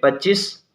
25,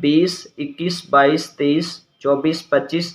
20, 21, 22, 23, 24, 25,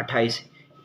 28।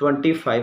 25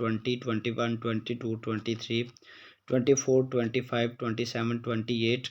20, 21, 22, 23, 24, 25, 27, 28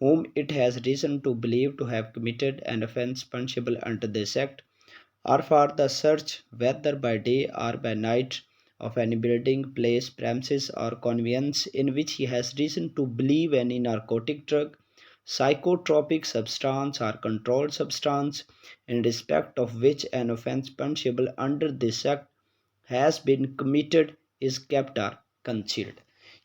whom it has reason to believe to have committed an offence punishable under this act, or for the search whether by day or by night of any building, place, premises or conveyance in which he has reason to believe any narcotic drug, psychotropic substance or controlled substance in respect of which an offence punishable under this act has been committed is kept or concealed।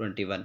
21।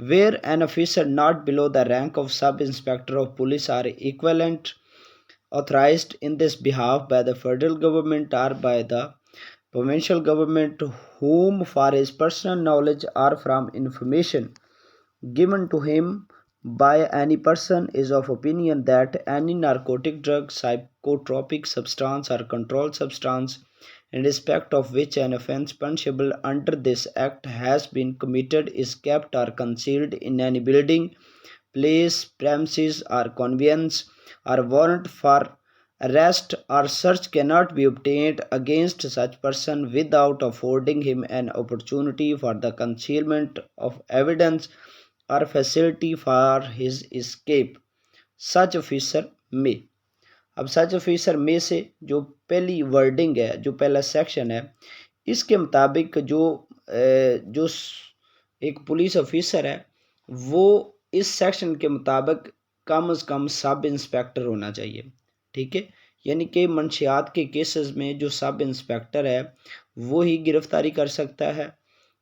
where an officer not below the rank of sub-inspector of police or equivalent authorized in this behalf by the federal government or by the provincial government, whom for his personal knowledge or from information given to him by any person is of opinion that any narcotic drug, psychotropic substance or controlled substance in respect of which an offence punishable under this act has been committed is kept or concealed in any building, place, premises or conveyance, or warrant for arrest or search cannot be obtained against such person without affording him an opportunity for the concealment of evidence or facility for his escape. Such officer may. اب سچ officer میں سے جو پہلی wording ہے، جو پہلا section ہے، اس کے مطابق جو ایک پولیس آفیسر ہے وہ اس سیکشن کے مطابق کم از کم سب انسپیکٹر ہونا چاہیے. ٹھیک ہے، یعنی کہ منشیات کے کیسز میں جو سب انسپیکٹر ہے وہی گرفتاری کر سکتا ہے،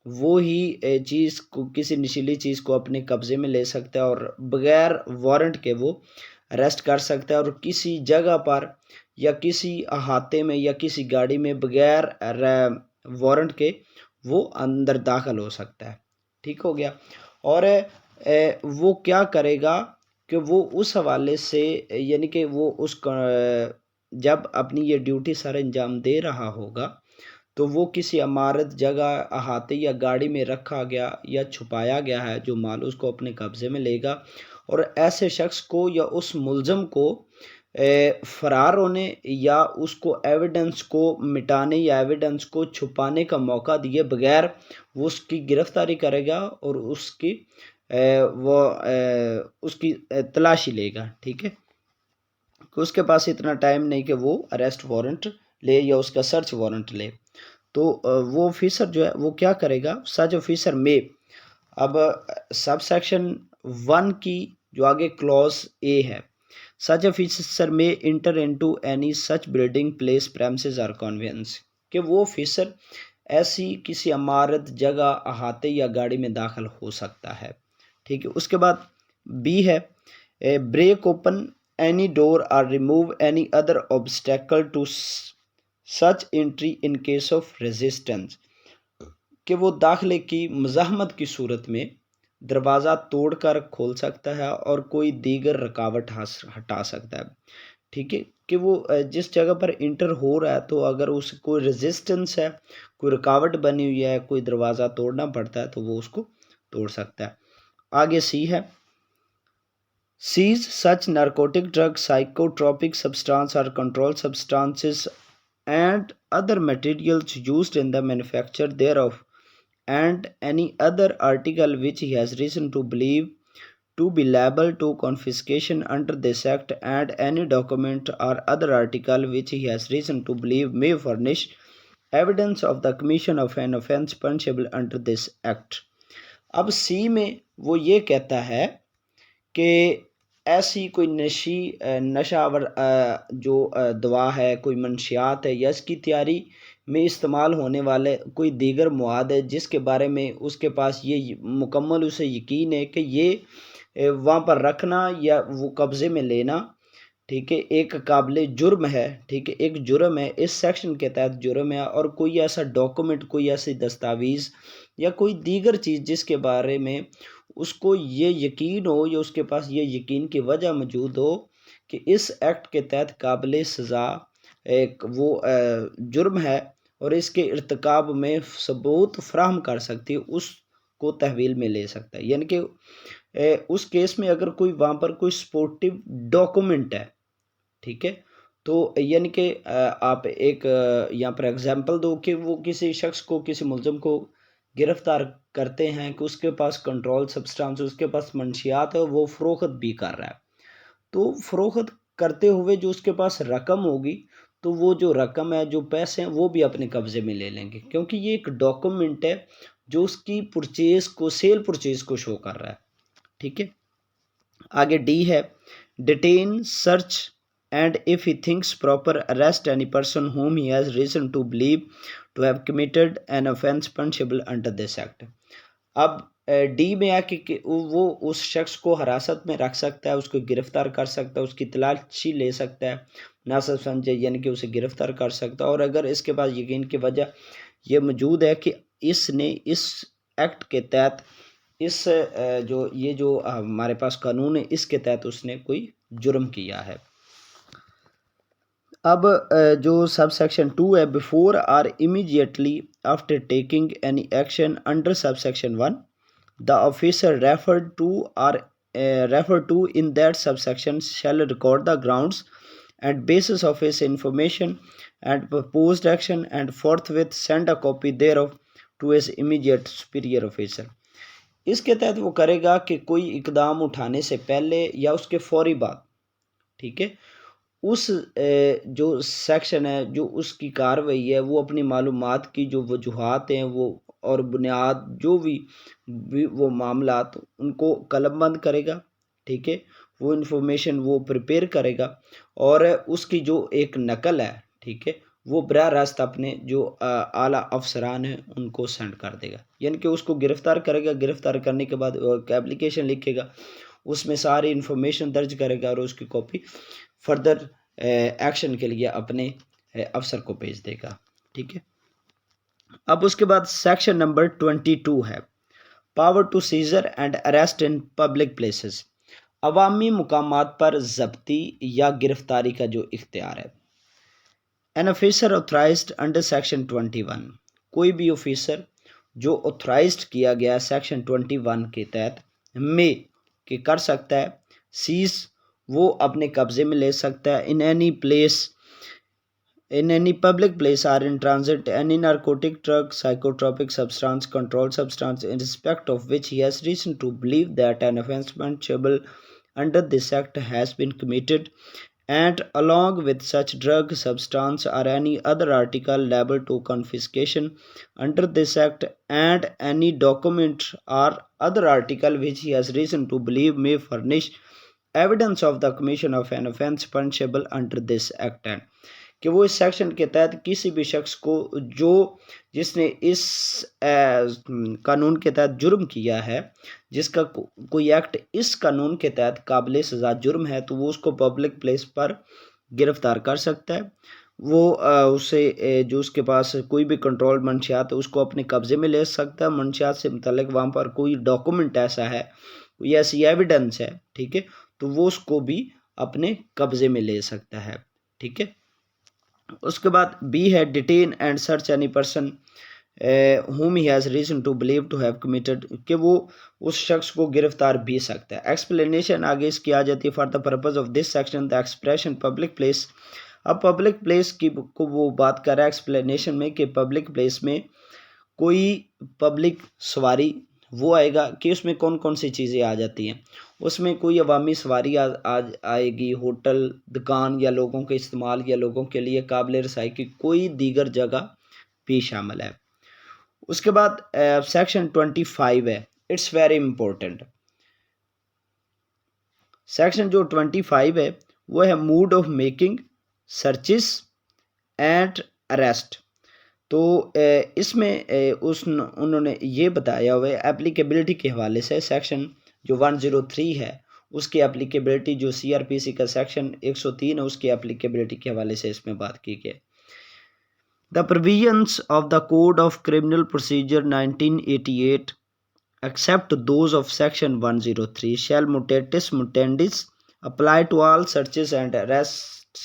وہی چیز کو، کسی نشیلی چیز کو اپنے قبضے میں لے سکتا ہے اور بغیر وارنٹ کے وہ اریسٹ کر سکتا ہے، اور کسی جگہ پر یا کسی احاطے میں یا کسی گاڑی میں بغیر وارنٹ کے وہ اندر داخل ہو سکتا ہے. ٹھیک ہو گیا. اور وہ کیا کرے گا کہ وہ اس حوالے سے، یعنی کہ وہ اس جب اپنی یہ ڈیوٹی سر انجام دے رہا ہوگا تو وہ کسی عمارت، جگہ، احاطے یا گاڑی میں رکھا گیا یا چھپایا گیا ہے جو مال، اس کو اپنے قبضے میں لے گا اور ایسے شخص کو یا اس ملزم کو فرار ہونے یا اس کو ایویڈنس کو مٹانے یا ایویڈنس کو چھپانے کا موقع دیے بغیر وہ اس کی گرفتاری کرے گا اور اس کی تلاشی لے گا. ٹھیک ہے، اس کے پاس اتنا ٹائم نہیں کہ وہ اریسٹ وارنٹ لے یا اس کا سرچ وارنٹ لے. تو وہ آفیسر جو ہے وہ کیا کرے گا؟ سچ آفیسر میں. اب سب سیکشن 1 کی جو آگے کلوز اے ہے، سچ آفیسر میں enter into any such building, place, premises اور کنوینس، کہ وہ آفیسر ایسی کسی عمارت، جگہ، احاطے یا گاڑی میں داخل ہو سکتا ہے. ٹھیک ہے. اس کے بعد بی ہے، break open any door or remove any other obstacle to such entry in case of resistance، کہ وہ داخلے کی مزاحمت کی صورت میں دروازہ توڑ کر کھول سکتا ہے اور کوئی دیگر رکاوٹ ہٹا سکتا ہے. ٹھیک ہے، کہ وہ جس جگہ پر انٹر ہو رہا ہے تو اگر اس کوئی ریزسٹنس ہے، کوئی رکاوٹ بنی ہوئی ہے، کوئی دروازہ توڑنا پڑتا ہے تو وہ اس کو توڑ سکتا ہے. آگے سی ہے، seize such narcotic drug, psychotropic substance or controlled substances and other materials used in the manufacture thereof, and any other article which he has reason to believe to be liable to confiscation under this act, and any document or other article which he has reason to believe may furnish evidence of the commission of an offence punishable under this act. اب سی میں وہ یہ کہتا ہے کہ ایسی کوئی نشہ آور جو دوا ہے، کوئی منشیات ہے یا اس کی تیاری میں استعمال ہونے والے کوئی دیگر مواد ہے جس کے بارے میں اس کے پاس یہ مکمل اسے یقین ہے کہ یہ وہاں پر رکھنا یا وہ قبضے میں لینا، ٹھیک ہے، ایک قابل جرم ہے. ٹھیک ہے، ایک جرم ہے، اس سیکشن کے تحت جرم ہے، اور کوئی ایسا ڈاکومنٹ، کوئی ایسی دستاویز یا کوئی دیگر چیز جس کے بارے میں اس کو یہ یقین ہو یا اس کے پاس یہ یقین کی وجہ موجود ہو کہ اس ایکٹ کے تحت قابل سزا ایک وہ جرم ہے اور اس کے ارتکاب میں ثبوت فراہم کر سکتی ہے، اس کو تحویل میں لے سکتا ہے. یعنی کہ اس کیس میں اگر کوئی وہاں پر کوئی سپورٹیو ڈاکومنٹ ہے، ٹھیک ہے، تو یعنی کہ آپ ایک یہاں پر ایگزامپل دو کہ وہ کسی شخص کو، کسی ملزم کو گرفتار کرتے ہیں کہ اس کے پاس کنٹرول سبسٹانس، اس کے پاس منشیات ہے، وہ فروخت بھی کر رہا ہے. تو فروخت کرتے ہوئے جو اس کے پاس رقم ہوگی تو وہ جو رقم ہے، جو پیسے ہیں، وہ بھی اپنے قبضے میں لے لیں گے، کیونکہ یہ ایک ڈاکومنٹ ہے جو اس کی پرچیز کو، سیل پرچیز کو شو کر رہا ہے. ٹھیک ہے. آگے ڈی ہے، detain, search and if he thinks proper arrest any person whom he has reason to believe to have committed an offence punishable under this act. اب ڈی میں ہے کہ وہ اس شخص کو حراست میں رکھ سکتا ہے، اس کو گرفتار کر سکتا ہے، اس کی تلاشی لے سکتا ہے ناصب سمجھے، یعنی کہ اسے گرفتار کر سکتا ہے، اور اگر اس کے پاس یقین کی وجہ یہ موجود ہے کہ اس نے اس ایکٹ کے تحت اس جو ہمارے پاس قانون ہے اس کے تحت اس نے کوئی جرم کیا ہے۔ اب جو سب سیکشن 2 ہے، before or immediately after taking any action under sub section 1 the officer referred to in that subsection shall record the grounds and basis of his information and proposed action and forthwith send a copy thereof to his immediate superior officer۔ اس کے تحت وہ کرے گا کہ کوئی اقدام اٹھانے سے پہلے یا اس کے فوری بعد، ٹھیک ہے، اس جو سیکشن ہے، جو اس کی کارروائی ہے، وہ اپنی معلومات کی جو وجوہات ہیں وہ اور بنیاد جو بھی وہ معاملات ان کو قلم بند کرے گا، ٹھیک ہے، وہ انفارمیشن وہ پریپیئر کرے گا اور اس کی جو ایک نقل ہے، ٹھیک ہے، وہ براہ راست اپنے جو اعلیٰ افسران ہیں ان کو سینڈ کر دے گا، یعنی کہ اس کو گرفتار کرے گا، گرفتار کرنے کے بعد ایک اپلیکیشن لکھے گا، اس میں ساری انفارمیشن درج کرے گا اور اس کی کاپی فردر ایکشن کے لیے اپنے افسر کو بھیج دے گا، ٹھیک ہے۔ اب اس کے بعد سیکشن نمبر 22 ہے، power to seizure and arrest in public places, عوامی مقامات پر ضبطی یا گرفتاری کا جو اختیار ہے۔ An officer authorized under section 21، کوئی بھی آفیسر جو آتھرائزڈ کیا گیا سیکشن 21 کے تحت میں کہ کر سکتا ہے سیز، وہ اپنے قبضے میں لے سکتا ہے، in any public place or in transit any narcotic drug, psychotropic substance, controlled substance in respect of which he has reason to believe that an offence punishable under this act has been committed, and along with such drug, substance or any other article liable to confiscation under this act, and any document or other article which he has reason to believe may furnish evidence of the commission of an offence punishable under this act، and کہ وہ اس section کے تحت کسی بھی شخص کو جس نے اس قانون کے تحت جرم کیا ہے، جس کا کوئی ایکٹ اس قانون کے تحت قابل سزا جرم ہے، تو وہ اس کو پبلک پلیس پر گرفتار کر سکتا ہے، وہ اسے جو اس کے پاس کوئی بھی کنٹرول منشیات ہے اس کو اپنے قبضے میں لے سکتا ہے، منشیات سے متعلق وہاں پر کوئی ڈاکومنٹ ایسا ہے، کوئی ایسی ایویڈنس ہے، ٹھیک ہے، تو وہ اس کو بھی اپنے قبضے میں لے سکتا ہے، ٹھیک ہے۔ اس کے بعد بی ہے detain and search any person whom he has reason to believe to have committed، کہ وہ اس شخص کو گرفتار بھی سکتا ہے۔ ایکسپلینیشن آگے اس کی آ جاتی ہے، for the purpose of this section the expression public place, اب پبلک پلیس کی کو وہ بات کر رہا ہے ایکسپلینیشن میں کہ پبلک پلیس میں کوئی پبلک سواری وہ آئے گا کہ اس میں کون کون سی چیزیں آ جاتی ہیں، اس میں کوئی عوامی سواری آئے گی، ہوٹل، دکان یا لوگوں کے استعمال یا لوگوں کے لیے قابل رسائی کی کوئی دیگر جگہ بھی شامل ہے۔ اس کے بعد سیکشن 25 ہے، اٹس ویری امپورٹنٹ۔ سیکشن جو 25 ہے وہ ہے mode of making searches and arrest, تو اس میں انہوں نے یہ بتایا ہوا ہے اپلیکیبلٹی کے حوالے سے، سیکشن جو 103 ہے اس کی اپلیکیبلٹی، جو سی آر پی سی کا سیکشن 103 ہے اس کی اپلیکیبلٹی کے حوالے سے اس میں بات کی گئی۔ The provisions of the Code of Criminal Procedure 1988 except those of section 103 shall mutatis mutandis apply to all searches and arrests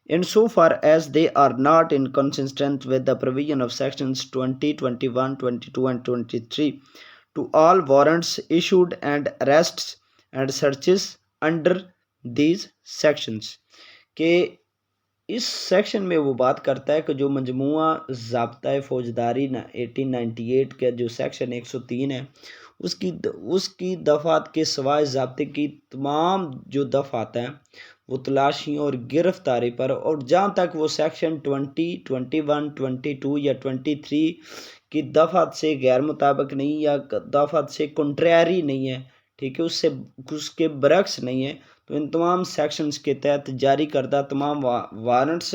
insofar as they are not inconsistent with the provision of sections 20, 21, 22 and 23 to all warrants issued and arrests and searches under these sections، کہ اس section میں وہ بات کرتا ہے کہ جو مجموعہ ضابطۂ فوجداری 1898 کا جو سیکشن 103 ہے اس کی دفعات کے سوائے ضابطے کی تمام جو دفعات ہیں وہ تلاشیوں اور گرفتاری پر، اور جہاں تک وہ سیکشن 20، 21، 22 یا 23 کی دفعات سے غیر مطابق نہیں یا دفعات سے کنٹریری نہیں ہے، ٹھیک ہے، اس کے برعکس نہیں ہے، تو ان تمام سیکشنز کے تحت جاری کردہ تمام وارنٹس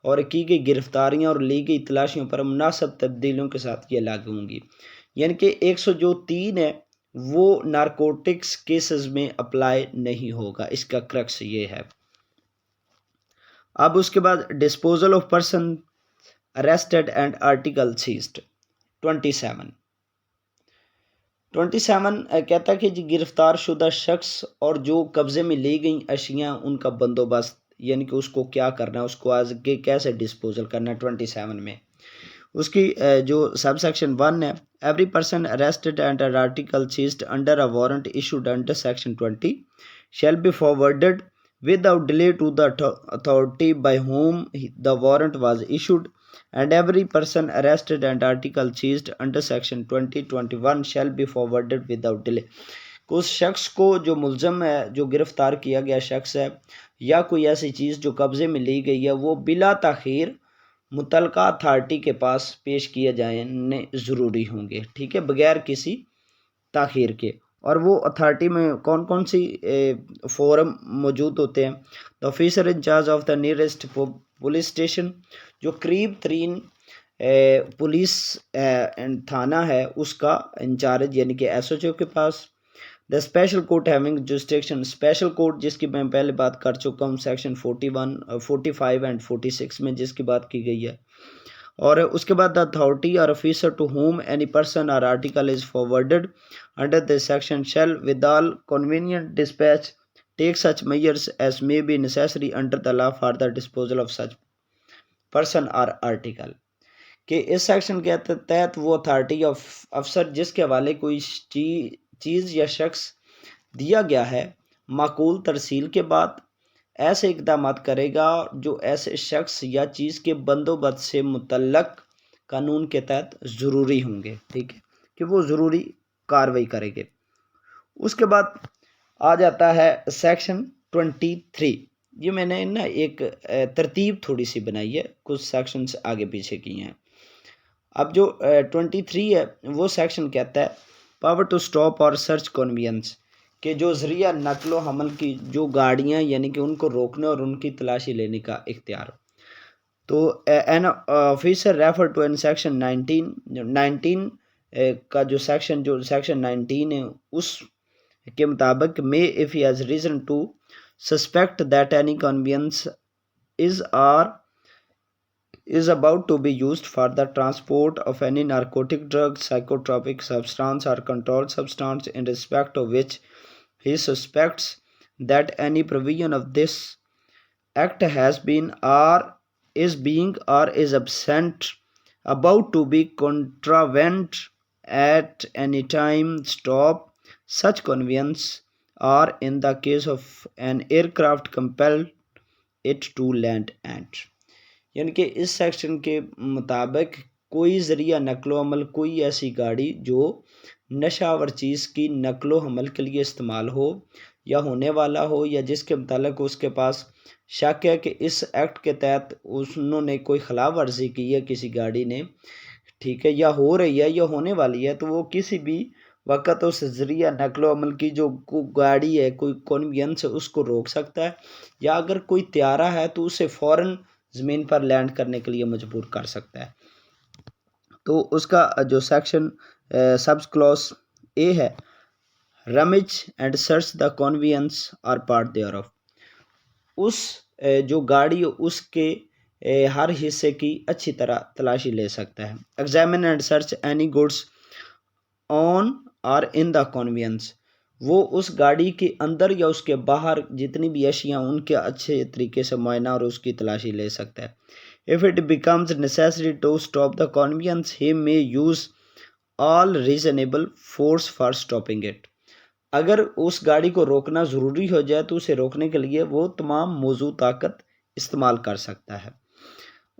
اور کی گئی گرفتاریاں اور لی گئی تلاشیوں پر مناسب تبدیلیوں کے ساتھ یہ لاگو ہوں گی۔ یعنی کہ 103 ہے وہ نارکوٹکس کیسز میں اپلائی نہیں ہوگا، اس کا کرکس یہ ہے۔ اب اس کے بعد disposal of person arrested and article seized 27 کہتا ہے کہ جی گرفتار شدہ شخص اور جو قبضے میں لی گئیں اشیاء ان کا بندوبست، یعنی کہ اس کو کیا کرنا ہے، اس کو آگے کیسے ڈسپوزل کرنا ہے۔ 27 میں اس کی جو سب سیکشن 1 ہے، every person arrested under article seized under a warrant issued under section 20 shall be forwarded without delay to the authority by whom the warrant was issued, and every person arrested and article seized under section 2021 shall be forwarded without delay۔ اس شخص کو جو ملزم ہے، جو گرفتار کیا گیا شخص ہے، یا کوئی ایسی چیز جو قبضے میں لی گئی ہے، وہ بلا تاخیر متعلقہ اتھارٹی کے پاس پیش کیے جانے ضروری ہوں گے، ٹھیک ہے، بغیر کسی تاخیر کے۔ اور وہ اتھارٹی میں کون کون سی فورم موجود ہوتے ہیں؟ The officer in charge of the nearest police station, جو قریب ترین پولیس تھانہ ہے اس کا انچارج، یعنی کہ ایس ایچ او کے پاس۔ The special court having jurisdiction, special court جس کی میں پہلے بات کر چکا ہوں سیکشن 41 45 اینڈ 46 میں جس کی بات کی گئی ہے۔ اور اس کے بعد the authority or officer to whom any person or article is forwarded under this section shall with all convenient dispatch take such measures as may be necessary under the law for the disposal of such person or article, کہ اس section کے تحت وہ authority of افسر جس کے حوالے کوئی چیز یا شخص دیا گیا ہے معقول ترسیل کے بعد ایسے اقدامات کرے گا جو ایسے شخص یا چیز کے بندوبست سے متعلق قانون کے تحت ضروری ہوں گے، ٹھیک ہے، کہ وہ ضروری کارروائی کریں گے۔ اس کے بعد آ جاتا ہے سیکشن 23۔ یہ میں نے نا ایک ترتیب تھوڑی سی بنائی ہے، کچھ سیکشنز آگے پیچھے کی ہیں۔ اب جو 23 ہے وہ سیکشن کہتا ہے پاور ٹو اسٹاپ اور سرچ کنوینس، کہ جو ذریعہ نقل و حمل کی جو گاڑیاں یعنی کہ ان کو روکنے اور ان کی تلاشی لینے کا اختیار۔ تو an officer refer to an section 19 کا جو سیکشن 19 ہے اس کے مطابق میں if he has reason to suspect that any conveyance is about to be used for the transport of any narcotic drug, psychotropic substance or controlled substance in respect of which he suspects that any provision of this act has been or is being or is absent about to be contravened at any time, stop such conveyance or in the case of an aircraft compel it to land end۔ یعنی کہ اس section کے مطابق کوئی ذریعہ نقل و حمل، کوئی ایسی گاڑی جو نشہ آور چیز کی نقل و حمل کے لیے استعمال ہو یا ہونے والا ہو، یا جس کے متعلق اس کے پاس شک ہے کہ اس ایکٹ کے تحت انہوں نے کوئی خلاف ورزی کی ہے کسی گاڑی نے، ٹھیک ہے، یا ہو رہی ہے یا ہونے والی ہے، تو وہ کسی بھی وقت اس ذریعہ نقل و حمل کی جو گاڑی ہے، کوئی کنوینس ہے، اس کو روک سکتا ہے، یا اگر کوئی طیارہ ہے تو اسے فوراً زمین پر لینڈ کرنے کے لیے مجبور کر سکتا ہے۔ تو اس کا جو سیکشن سب کلاس اے ہے، رمج اینڈ سرچ دا کنوینس اور پارٹ دیئر آف، اس جو گاڑی اس کے ہر حصے کی اچھی طرح تلاشی لے سکتا ہے۔ Examine and search any goods on or in the conveyance, وہ اس گاڑی کے اندر یا اس کے باہر جتنی بھی اشیاء ان کے اچھے طریقے سے معائنہ اور اس کی تلاشی لے سکتا ہے۔ if it becomes necessary to stop the conveyance he may use all reasonable force for stopping it۔ اگر اس گاڑی کو روکنا ضروری ہو جائے تو اسے روکنے کے لیے وہ تمام موزوں طاقت استعمال کر سکتا ہے۔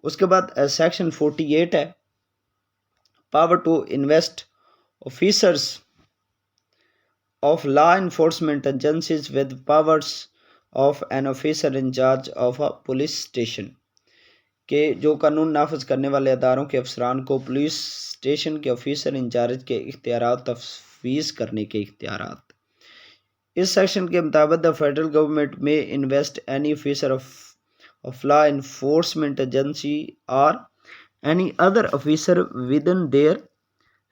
اس کے بعد سیکشن 48 ہے power to invest officers of law enforcement agencies with powers of an officer in charge of a police station، کہ جو قانون نافذ کرنے والے اداروں کے افسران کو پولیس اسٹیشن کے آفیسر انچارج کے اختیارات تفویض کرنے کے اختیارات۔ اس سیکشن کے مطابق the federal government may invest any officer of law enforcement agency or any other officer within their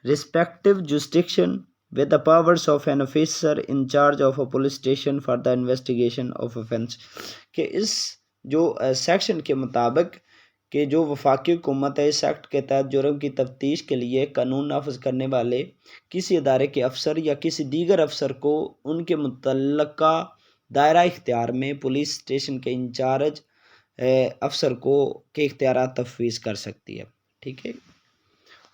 respective jurisdiction with the powers of an officer in charge of a police station for the investigation of offense. کہ اس جو section کے مطابق کہ جو وفاقی حکومت ہے اس act کے تحت جرم کی تفتیش کے لیے قانون نافذ کرنے والے کسی ادارے کے افسر یا کسی دیگر افسر کو ان کے متعلقہ دائرہ اختیار میں پولیس اسٹیشن کے انچارج افسر کو کے اختیارات تفویض کر سکتی ہے. ٹھیک ہے.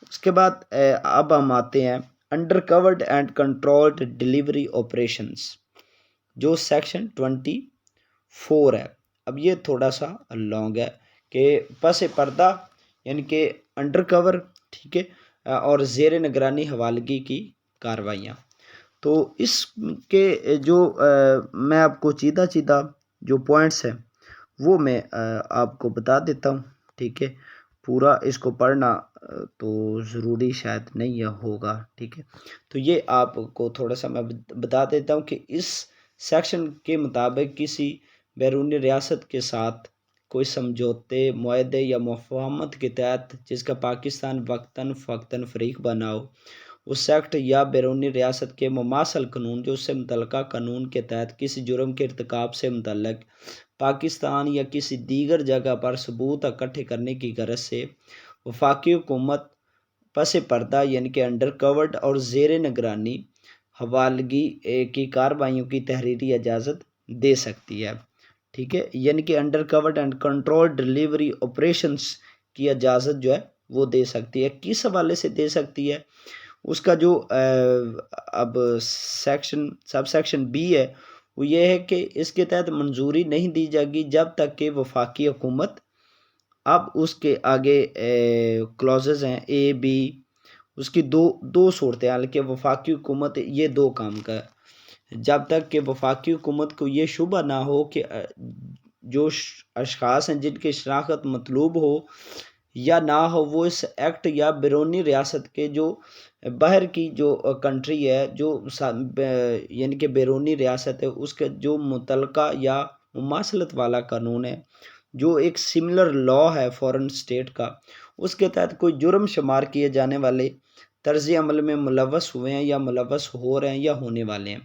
اس کے بعد اب ہم آتے ہیں under covered and controlled delivery operations جو سیکشن 24 ہے. اب یہ تھوڑا سا لانگ ہے کہ پس پردہ یعنی کہ انڈر کور، ٹھیک ہے، اور زیر نگرانی حوالگی کی کارروائیاں. تو اس کے جو میں آپ کو چیدہ جو پوائنٹس ہیں وہ میں آپ کو بتا دیتا ہوں. ٹھیک ہے. پورا اس کو پڑھنا تو ضروری شاید نہیں ہوگا. ٹھیک ہے. تو یہ آپ کو تھوڑا سا میں بتا دیتا ہوں کہ اس سیکشن کے مطابق کسی بیرونی ریاست کے ساتھ کوئی سمجھوتے، معاہدے یا مفاہمت کے تحت جس کا پاکستان وقتاً فوقتاً فریق بنا ہو، اس ایکٹ یا بیرونی ریاست کے مماثل قانون جو اس سے متعلقہ قانون کے تحت کسی جرم کے ارتکاب سے متعلق پاکستان یا کسی دیگر جگہ پر ثبوت اکٹھے کرنے کی غرض سے وفاقی حکومت پس پردہ یعنی کہ انڈر کورڈ اور زیر نگرانی حوالگی کی کارروائیوں کی تحریری اجازت دے سکتی ہے. ٹھیک ہے. یعنی کہ under covered and control delivery operations کی اجازت جو ہے وہ دے سکتی ہے. کس حوالے سے دے سکتی ہے؟ اس کا جو اب سب سیکشن بی ہے وہ یہ ہے کہ اس کے تحت منظوری نہیں دی جائے گی جب تک کہ وفاقی حکومت، اب اس کے آگے کلوزز ہیں اے بی، اس کی دو صورتحال کہ وفاقی حکومت یہ دو کام کا ہے، جب تک کہ وفاقی حکومت کو یہ شبہ نہ ہو کہ جو اشخاص ہیں جن کی شناخت مطلوب ہو یا نہ ہو وہ اس ایکٹ یا بیرونی ریاست کے جو باہر کی جو کنٹری ہے جو یعنی کہ بیرونی ریاست ہے اس کے جو متعلقہ یا مماثلت والا قانون ہے جو ایک سملر لا ہے فورن اسٹیٹ کا، اس کے تحت کوئی جرم شمار کیے جانے والے طرز عمل میں ملوث ہوئے ہیں یا ملوث ہو رہے ہیں یا ہونے والے ہیں.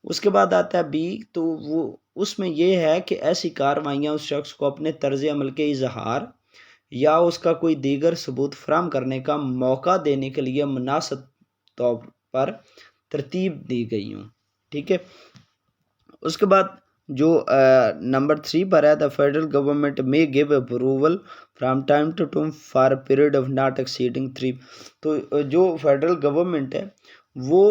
اس کے بعد آتا ہے بی، تو وہ اس میں یہ ہے کہ ایسی کارروائیاں اس شخص کو اپنے طرز عمل کے اظہار یا اس کا کوئی دیگر ثبوت فراہم کرنے کا موقع دینے کے لیے مناسب طور پر ترتیب دی گئی ہوں. ٹھیک ہے. اس کے بعد جو نمبر 3 پر ہے، the federal government may give approval from time to time for a period of not exceeding 3. تو جو فیڈرل گورنمنٹ ہے وہ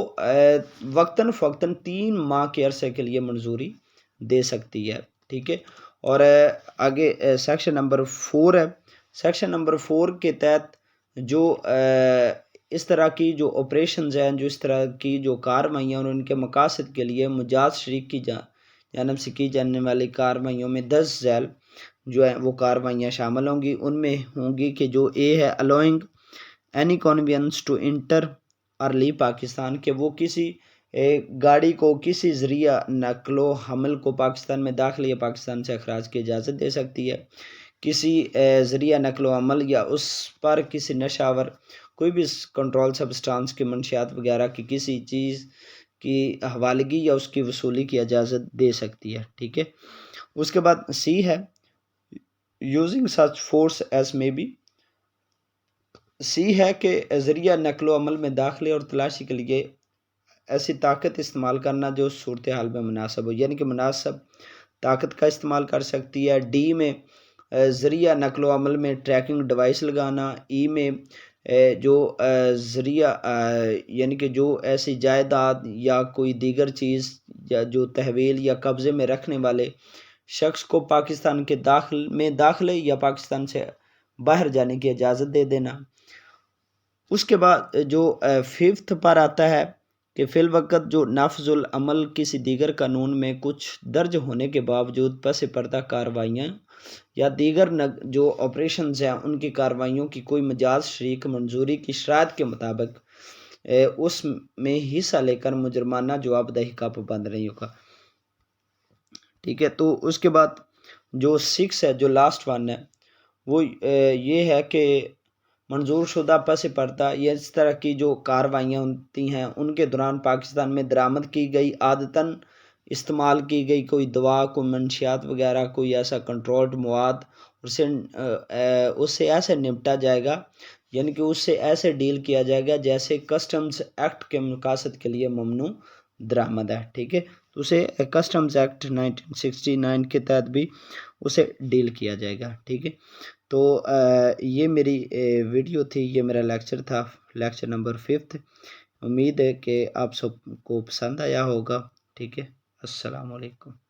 وقتاً فوقتاً 3 ماہ کے عرصے کے لیے منظوری دے سکتی ہے. ٹھیک ہے. اور آگے سیکشن نمبر 4 ہے. سیکشن نمبر 4 کے تحت جو اس طرح کی جو آپریشنز ہیں، جو اس طرح کی جو کارروائیاں اور ان کے مقاصد کے لیے مجاز شریک کی جانب سے کی جانے والی کارروائیوں میں 10 ذیل جو ہیں وہ کارروائیاں شامل ہوں گی. ان میں ہوں گی کہ جو اے ہے allowing any conveyance to enter اور لیو پاکستان، کہ وہ کسی گاڑی کو کسی ذریعہ نقل و حمل کو پاکستان میں داخل یا پاکستان سے اخراج کی اجازت دے سکتی ہے. کسی ذریعہ نقل و حمل یا اس پر کسی نشہ آور کوئی بھی کنٹرول سبسٹانس کی منشیات وغیرہ کی کسی چیز کی حوالگی یا اس کی وصولی کی اجازت دے سکتی ہے. ٹھیک ہے. اس کے بعد سی ہے یوزنگ سچ فورس ایز میں بی. سی ہے کہ ذریعہ نقل و حمل میں داخلے اور تلاشی کے لیے ایسی طاقت استعمال کرنا جو صورتحال میں مناسب ہو، یعنی کہ مناسب طاقت کا استعمال کر سکتی ہے. ڈی میں ذریعہ نقل و حمل میں ٹریکنگ ڈیوائس لگانا. ای میں جو ذریعہ یعنی کہ جو ایسی جائیداد یا کوئی دیگر چیز یا جو تحویل یا قبضے میں رکھنے والے شخص کو پاکستان کے داخلے یا پاکستان سے باہر جانے کی اجازت دے دینا. اس کے بعد جو 5 پر آتا ہے کہ فی الوقت جو نافذ العمل کسی دیگر قانون میں کچھ درج ہونے کے باوجود پس پردہ کارروائیاں یا دیگر جو آپریشنز ہیں ان کی کارروائیوں کی کوئی مجاز شریک منظوری کی شرائط کے مطابق اس میں حصہ لے کر مجرمانہ جواب دہی کا پابند نہیں ہوگا. ٹھیک ہے. تو اس کے بعد جو 6 ہے جو لاسٹ ون ہے وہ یہ ہے کہ منظور شدہ پس پردہ یا اس طرح کی جو کارروائیاں ہوتی ہیں ان کے دوران پاکستان میں درآمد کی گئی عادتاً استعمال کی گئی کوئی دوا، کوئی منشیات وغیرہ، کوئی ایسا کنٹرولڈ مواد، اس سے ایسے نمٹا جائے گا، یعنی کہ اس سے ایسے ڈیل کیا جائے گا جیسے کسٹمز ایکٹ کے مقاصد کے لیے ممنوع درآمد ہے، ٹھیک ہے، تو اسے کسٹمز ایکٹ 1969 کے تحت بھی اسے ڈیل کیا جائے گا، ٹھیک ہے۔ تو یہ میری ویڈیو تھی، یہ میرا لیکچر تھا، لیکچر نمبر 5۔ امید ہے کہ آپ سب کو پسند آیا ہوگا، ٹھیک ہے۔ السلام علیکم۔